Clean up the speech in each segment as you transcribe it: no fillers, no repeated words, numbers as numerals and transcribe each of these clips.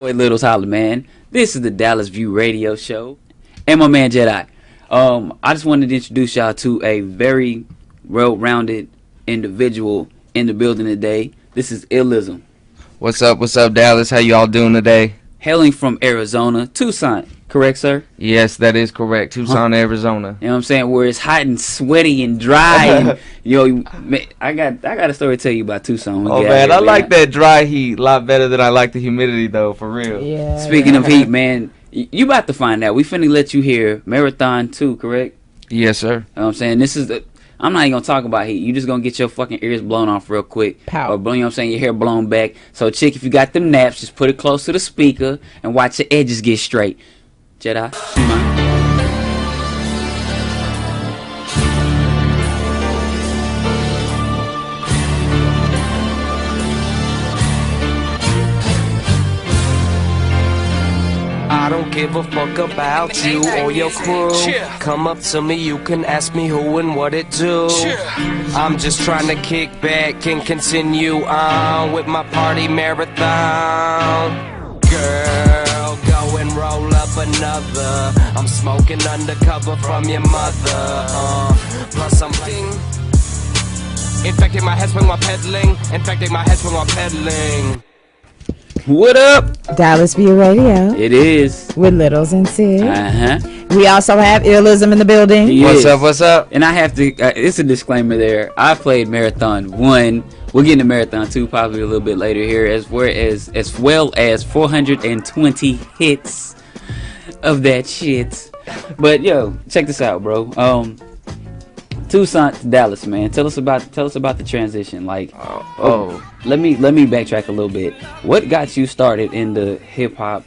Boy Little's holla, man. This is the Dallas View Radio Show, and my man Jedi. I just wanted to introduce y'all to a very well-rounded individual in the building today. This is Illizem. What's up, Dallas? How y'all doing today? Hailing from Arizona, Tucson, correct, sir? Yes, that is correct. Tucson, Arizona. You know what I'm saying? Where it's hot and sweaty and dry. And, man, I got a story to tell you about Tucson. Oh, man, I like that dry heat a lot better than I like the humidity, though, for real. Yeah. Speaking of heat, man, you about to find out. We finna let you hear Marathon 2, correct? Yes, sir. You know what I'm saying? This is the... I'm not even gonna talk about heat. You just gonna get your fucking ears blown off real quick. Pow. Or, you know what I'm saying, your hair blown back. So, chick, if you got them naps, just put it close to the speaker and watch your edges get straight. Jedi, you mind? I don't give a fuck about you or your crew. Come up to me, you can ask me who and what it do. I'm just trying to kick back and continue on with my party marathon. Girl, go and roll up another. I'm smoking undercover from your mother. Plus I'm infecting my head swing while pedaling. Infecting my head swing while pedaling. What up? Dallas View Radio. It is. With Littles and Sid. Uh-huh. We also have Illizem in the building. What's up? And I have to, it's a disclaimer there. I played Marathon 1. We'll get into Marathon 2 probably a little bit later here, as well as 420 hits of that shit. But, yo, check this out, bro. Tucson to Dallas, man. Tell us about the transition. Like, let me backtrack a little bit. What got you started in the hip hop?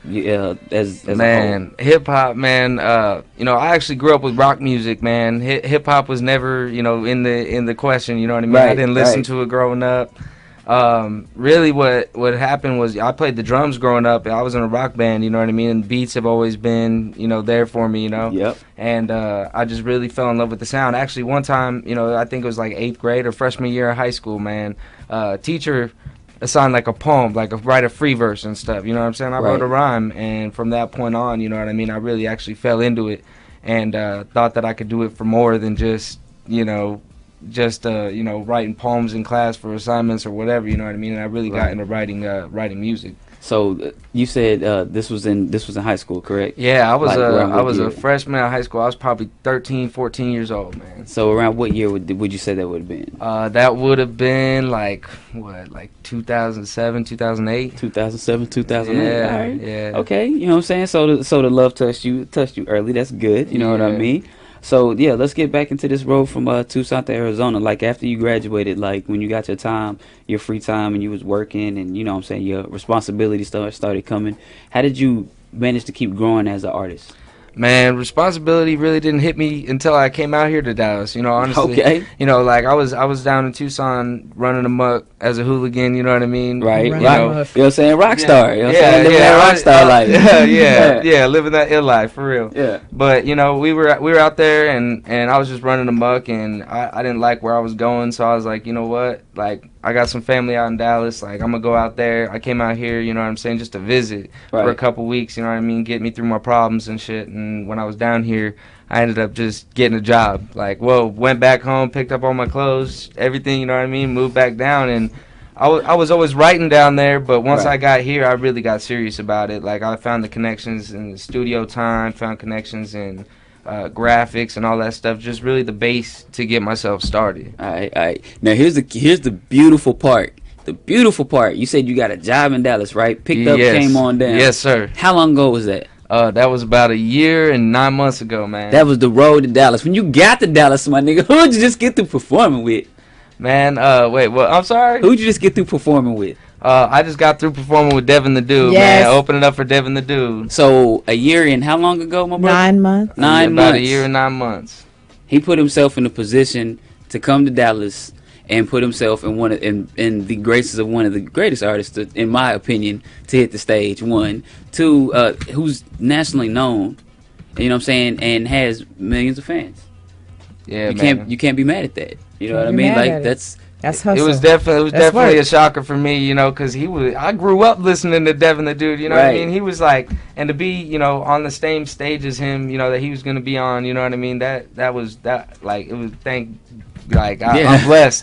As man, hip hop, man. I actually grew up with rock music, man. Hip hop was never, in the question. You know what I mean? Right, I didn't listen to it growing up. Really what happened was I played the drums growing up. I was in a rock band, you know what I mean? And beats have always been, there for me, Yep. And I just really fell in love with the sound. Actually, one time, I think it was like 8th grade or freshman year of high school, man, teacher assigned like a poem, write a free verse and stuff, you know what I'm saying? I wrote a rhyme, and from that point on, you know what I mean, I really actually fell into it and thought that I could do it for more than just, writing poems in class for assignments or whatever, you know what I mean? And I really got into writing music. So you said this was in high school, correct? Yeah, I was a freshman in high school. I was probably 13, 14 years old, man. So around what year would you say that would have been? That would have been like 2007, 2008. 2007, 2008. Yeah, all right. Yeah. Okay, you know what I'm saying? So the love touched you early. That's good. You know what I mean? So, yeah, let's get back into this road from Tucson to Arizona. Like, after you graduated, like, when you got your time, your free time, and you was working, and, you know what I'm saying, your responsibilities started coming, how did you manage to keep growing as an artist? Man, responsibility really didn't hit me until I came out here to Dallas, honestly. Okay. I was down in Tucson running amok as a hooligan, you know what I mean? Right. You know what I'm saying? Rock star. You know what I'm saying? Living that rock star life. Yeah, living that ill life, for real. Yeah. But, we were out there, and I was just running amok, and I didn't like where I was going, so I was like, you know what? Like, I got some family out in Dallas. Like, I'm going to go out there. I came out here, you know what I'm saying, just to visit for a couple weeks, you know what I mean, get me through my problems and shit. And when I was down here, I ended up just getting a job. Like, went back home, picked up all my clothes, everything, you know what I mean, moved back down. And I was always writing down there, but once I got here, I really got serious about it. Like, I found the connections in the studio time, found connections in graphics and all that stuff, just really the base to get myself started. All right. Now here's the beautiful part. The beautiful part. You said you got a job in Dallas, right? Picked up, came on down. Yes, sir. How long ago was that? That was about 1 year and 9 months ago, man. That was the road to Dallas. When you got to Dallas, my nigga, who'd you just get through performing with? Man, wait, what? I'm sorry? Who'd you just get through performing with? I just got through performing with Devin the Dude, man. Opening up for Devin the Dude. So, a year and how long ago, my brother? 9 months. 9 months. About 1 year and 9 months. He put himself in a position to come to Dallas and put himself in the graces of one of the greatest artists, in my opinion, to hit the stage. 1, 2, who's nationally known, you know what I'm saying, and has millions of fans. Yeah, you can't be mad at that. You know what I mean? Like, That's It was hustle. definitely work. a shocker for me, you know, because I grew up listening to Devin the Dude, you know what I Right. mean? He was like, and to be, you know, on the same stage as him, you know, that he was gonna be on, you know what I mean? That was like it was Yeah.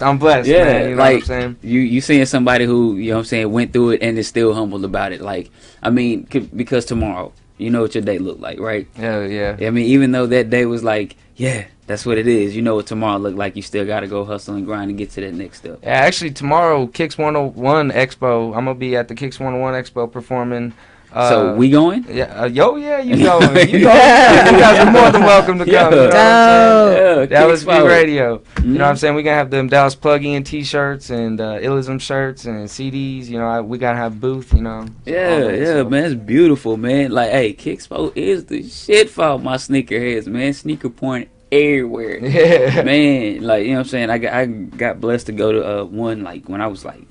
I'm blessed, Yeah, man. You know like what I'm saying? you seeing somebody who, you know what I'm saying, went through it and is still humbled about it. Like, I mean, because tomorrow, you know what your day look like, right? Yeah. I mean, even though that day was like, yeah, that's what it is. You know what tomorrow look like. You still got to go hustle and grind and get to that next step. Yeah, actually, tomorrow, Kicks 101 Expo. I'm gonna be at the Kicks 101 Expo performing. So we going? Yeah, yeah, you going? You guys are more than welcome to come. Yeah. You know what I'm saying? Yeah, Dallas Kicks B Forward. Radio. You know what I'm Mhm. saying? We gonna have them Dallas plug-in T-shirts and Illizem shirts and CDs. You know, we gotta have a booth. You know. Yeah, all that, yeah, so. man, it's beautiful, man. Like, hey, Kickspo is the shit for all my sneakerheads, man. Sneaker porn everywhere. Yeah. Man, like, you know what I'm saying? I got blessed to go to one like when I was like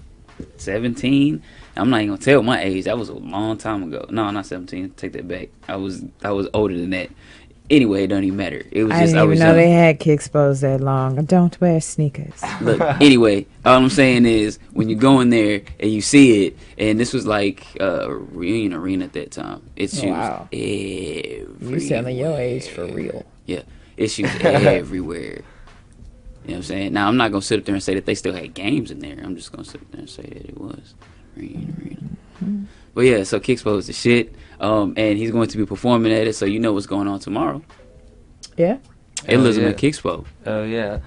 17. I'm not even gonna tell my age. That was a long time ago. No, not 17. Take that back. I was older than that. Anyway, it don't even matter. It was I just didn't I even was know young. they had Kickspos that long. I don't wear sneakers. Look, anyway, all I'm saying is when you go in there and you see it, and this was like Reunion Arena at that time. It's used Wow. everywhere. You telling your age for real. Yeah, it's used everywhere. You know what I'm saying? Now, I'm not going to sit up there and say that they still had games in there. I'm just going to sit up there and say that it was Reunion Arena. But yeah, so Kickspo is the shit. And he's going to be performing at it, so you know what's going on tomorrow. Yeah. Illizem yeah. and Kickspo. Oh yeah.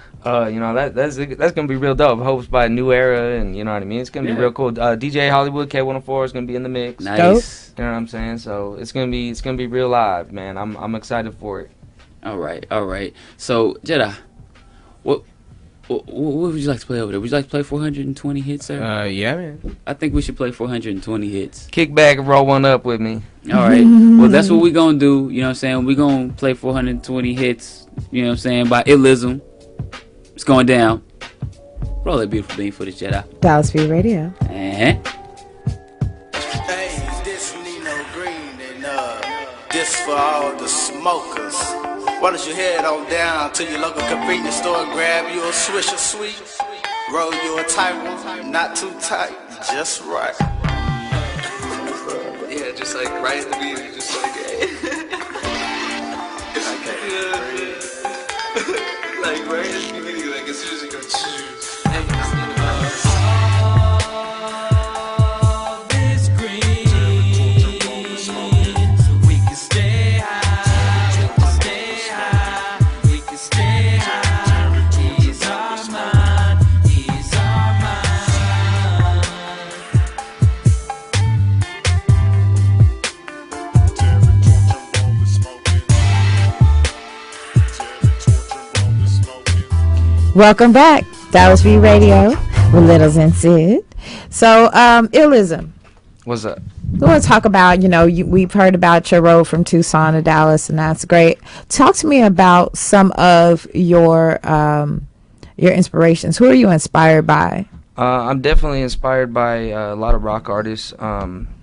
You know that's gonna be real dope. Hopes by New Era, and you know what I mean. It's gonna be Yeah. real cool. DJ Hollywood K104 is gonna be in the mix. Nice. You know what I'm saying? So it's gonna be real live, man. I'm excited for it. All right. So, Jedi, what would you like to play over there? Would you like to play 420 hits, sir? Yeah, man. I think we should play 420 hits. Kick back and roll one up with me. All right. Well, that's what we're going to do. You know what I'm saying? We're going to play 420 hits, you know what I'm saying, by Illizem. It's going down. Roll that beautiful bean footage, Jedi. Dallas B Radio. Uh-huh. Hey, this Nino Green and this for all the smokers. Why don't you head on down to your local convenience store and grab you a Swisher Sweet, roll you a tight one, not too tight, just right. Yeah, just like right at the beginning, just like, hey. Like right at the beginning, like as soon as you go, Welcome back. Dallas B Radio with Littles and Sid. So, Illizem. What's up? We want to talk about, we've heard about your road from Tucson to Dallas, and that's great. Talk to me about some of your inspirations. Who are you inspired by? I'm definitely inspired by a lot of rock artists and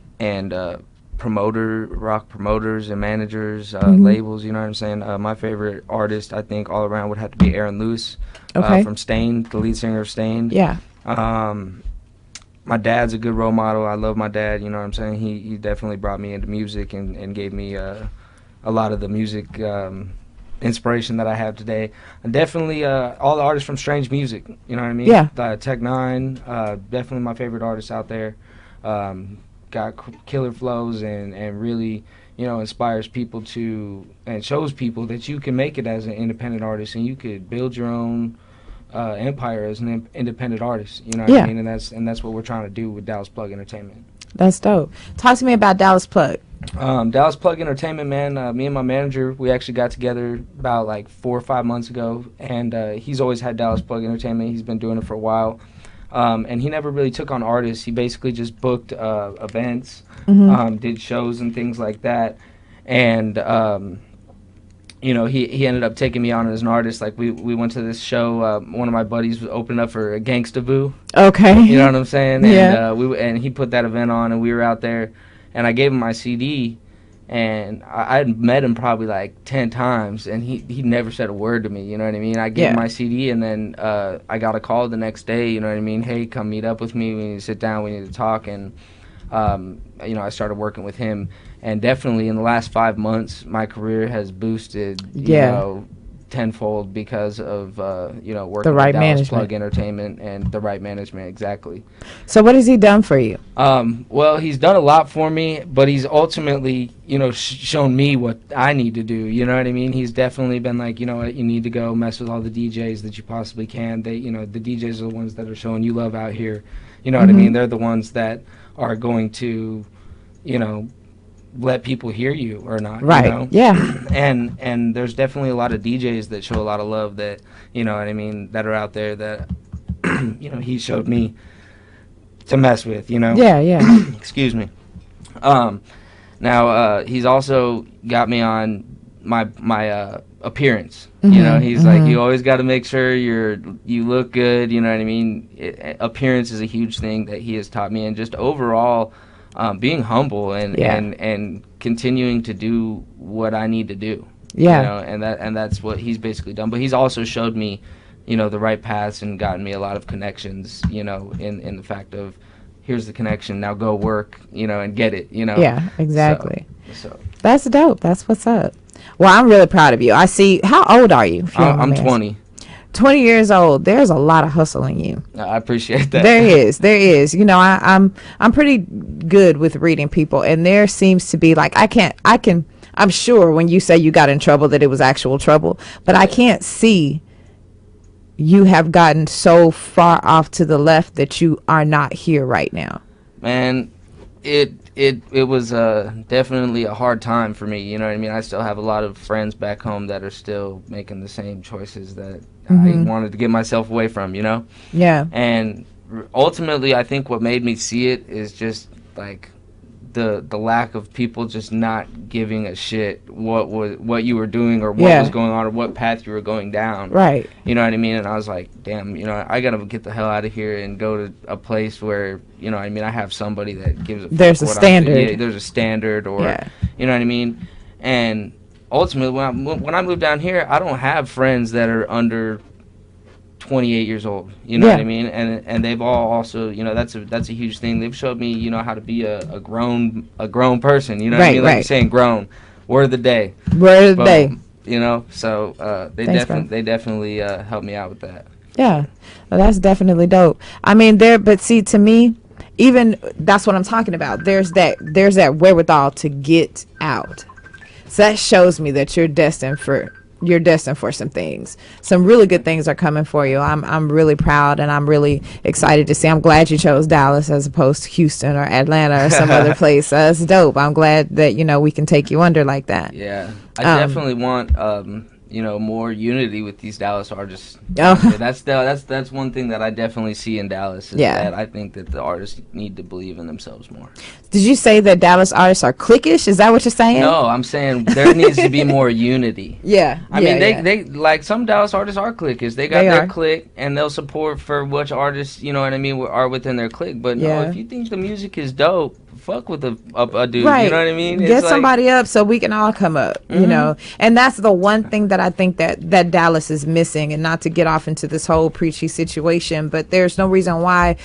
rock promoters and managers, labels, you know what I'm saying? My favorite artist, I think, all around would have to be Aaron Lewis from Stained, the lead singer of Stained. Yeah. My dad's a good role model. I love my dad, you know what I'm saying? He definitely brought me into music and gave me a lot of the music inspiration that I have today. And definitely all the artists from Strange Music, you know what I mean? Yeah. Tech Nine, definitely my favorite artists out there. Got killer flows and really, inspires people and shows people that you can make it as an independent artist and you could build your own empire as an independent artist. You know what I mean? And that's what we're trying to do with Dallas Plug Entertainment. That's dope. Talk to me about Dallas Plug. Dallas Plug Entertainment, man. Me and my manager, we actually got together about like 4 or 5 months ago, and he's always had Dallas Plug Entertainment. He's been doing it for a while. And he never really took on artists. He basically just booked events, did shows and things like that. And, he ended up taking me on as an artist. Like, we went to this show. One of my buddies was opening up for Gangsta Boo. Okay. You know what I'm saying? Yeah. And, and he put that event on, and we were out there. And I gave him my CD. And I had met him probably like 10 times, and he never said a word to me, you know what I mean? I gave him my CD, and then I got a call the next day, you know what I mean? Hey, come meet up with me. We need to sit down. We need to talk. And, you know, I started working with him. And definitely in the last 5 months, my career has boosted, you know, tenfold because of, you know, working the right with Dallas management. Plug Entertainment and the right management, exactly. So what has he done for you? Well, he's done a lot for me, but he's ultimately, you know, shown me what I need to do. You know what I mean? He's definitely been like, you know what, you need to go mess with all the DJs that you possibly can. They, you know, the DJs are the ones that are showing you love out here. You know what I mean? They're the ones that are going to, you know, let people hear you or not, Right. You know? Yeah. And there's definitely a lot of DJs that show a lot of love that, you know what I mean, that are out there that, you know, he showed me to mess with, you know? Yeah. Excuse me. Now, he's also got me on my appearance. You know, he's like, you always got to make sure you look good, you know what I mean? Appearance is a huge thing that he has taught me, and just overall, being humble and continuing to do what I need to do. Yeah. You know, and that's what he's basically done. But he's also showed me, you know, the right paths and gotten me a lot of connections, you know, in the fact of, here's the connection, now go work, you know, and get it, you know. Yeah, exactly. So That's dope. That's what's up. Well, I'm really proud of you. I see. How old are you? if you don't I'm mind me asking? 20. 20 years old. There's a lot of hustle in you. I appreciate that. There is. You know, I'm pretty good with reading people, and there seems to be like I'm sure when you say you got in trouble that it was actual trouble, but I can't see you have gotten so far off to the left that you are not here right now. Man, it was definitely a hard time for me, you know what I mean? I still have a lot of friends back home that are still making the same choices that I wanted to get myself away from, you know? Yeah. And ultimately, I think what made me see it is just like the lack of people just not giving a shit what you were doing or what was going on or what path you were going down. Right. You know what I mean? And I was like, damn, you know, I gotta get the hell out of here and go to a place where, you know what I mean, I have somebody that gives a fuck There's a what standard. Yeah, there's a standard, or you know what I mean? And ultimately, when I moved down here, I don't have friends that are under 28 years old, you know what I mean, and they've all also, you know, that's a huge thing. They've showed me, you know, how to be a grown person, you know what I mean, like you're saying, grown, word of the day, you know. So they definitely helped me out with that. Yeah, well, that's definitely dope. I mean, but see, to me, even that's what I'm talking about. There's that wherewithal to get out. So that shows me that you're destined for some things. Some really good things are coming for you. I'm really proud, and I'm really excited to see. I'm glad you chose Dallas as opposed to Houston or Atlanta or some other place. That's dope. I'm glad that, you know, we can take you under like that. Yeah, I definitely want you know, more unity with these Dallas artists. Oh. That's one thing that I definitely see in Dallas is that I think that the artists need to believe in themselves more. Did you say that Dallas artists are cliquish? Is that what you're saying? No, I'm saying there needs to be more unity. I mean, they like, some Dallas artists are cliquish. They got their clique, and they'll support for which artists, you know what I mean, are within their clique. But no, if you think the music is dope, fuck with a dude. Right. You know what I mean? Get somebody up so we can all come up, you know. And that's the one thing that I think that Dallas is missing, and not to get off into this whole preachy situation, but there's no reason why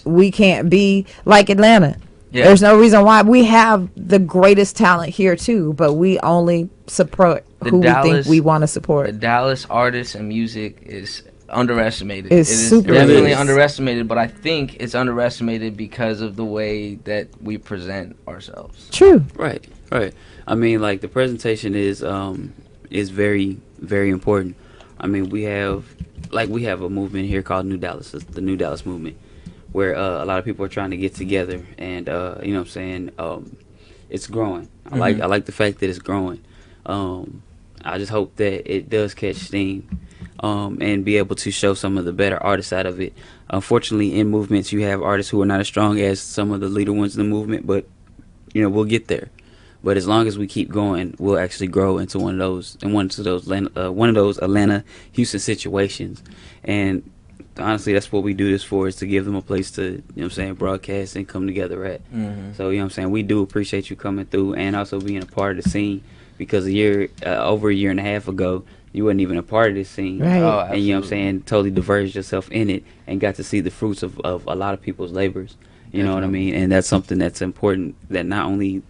we can't be like Atlanta. Yeah. There's no reason why. We have the greatest talent here too, but we only support who we think we want to support. The Dallas artists and music is underestimated. It is definitely underestimated, but I think it's underestimated because of the way that we present ourselves. True. Right. I mean, like, the presentation is very, very important. I mean, we have a movement here called New Dallas, the New Dallas movement, where a lot of people are trying to get together, and you know what I'm saying, it's growing. I like the fact that it's growing. I just hope that it does catch steam, and be able to show some of the better artists out of it. Unfortunately, in movements, you have artists who are not as strong as some of the leader ones in the movement, but you know, we'll get there. But as long as we keep going, we'll actually grow into one of those Atlanta, Houston situations. And honestly, that's what we do this for, is to give them a place to, you know what I'm saying, broadcast and come together at. So, you know what I'm saying, we do appreciate you coming through and also being a part of the scene, because over a year and a half ago, you wasn't even a part of this scene. Right. Oh, And you know what I'm saying, totally diverged yourself in it and got to see the fruits of a lot of people's labors. You know what I mean? And that's something that's important, that not only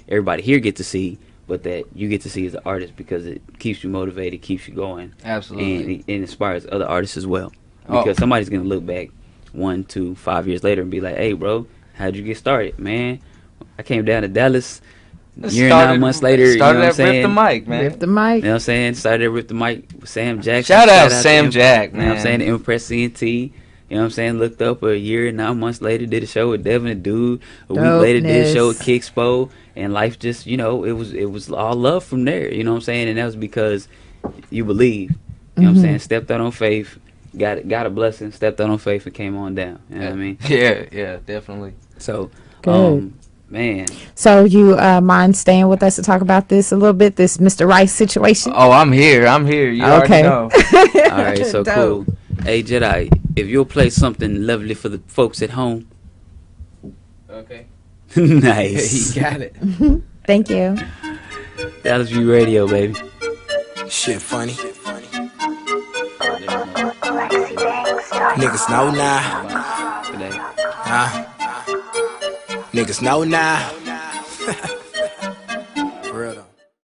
everybody here get to see, but that you get to see as an artist, because it keeps you motivated, keeps you going. Absolutely. And it inspires other artists as well. Because somebody's going to look back 1, 2, 5 years later and be like, hey, bro, how'd you get started? Man, I came down to Dallas. Year and 9 months later, you know what I'm saying? Rip the Mic, man. Rip the Mic. You know what I'm saying? Started at Rip the Mic with Sam Jackson. Shout out to Sam Jack, You know what I'm man. saying? Impress CNT. You know what I'm saying? Looked up a year and 9 months later, did a show with Devin the Dude. A week later, did a show with Kickspo. And life just, you know, it was all love from there. You know what I'm saying? And that was because you believe. You know what I'm saying? Stepped out on faith, got a blessing, stepped out on faith, and came on down. You know what I mean? Yeah, definitely. So, Good. man. So you mind staying with us to talk about this a little bit, this Mr. Rice situation? Oh, I'm here. You Okay. already know. All right, so Dope. cool. Hey, Jedi, if you'll play something lovely for the folks at home. Okay. Nice. You got it. Thank you. Dallas View Radio, baby. Shit funny. Niggas know now. Today. Niggas know now.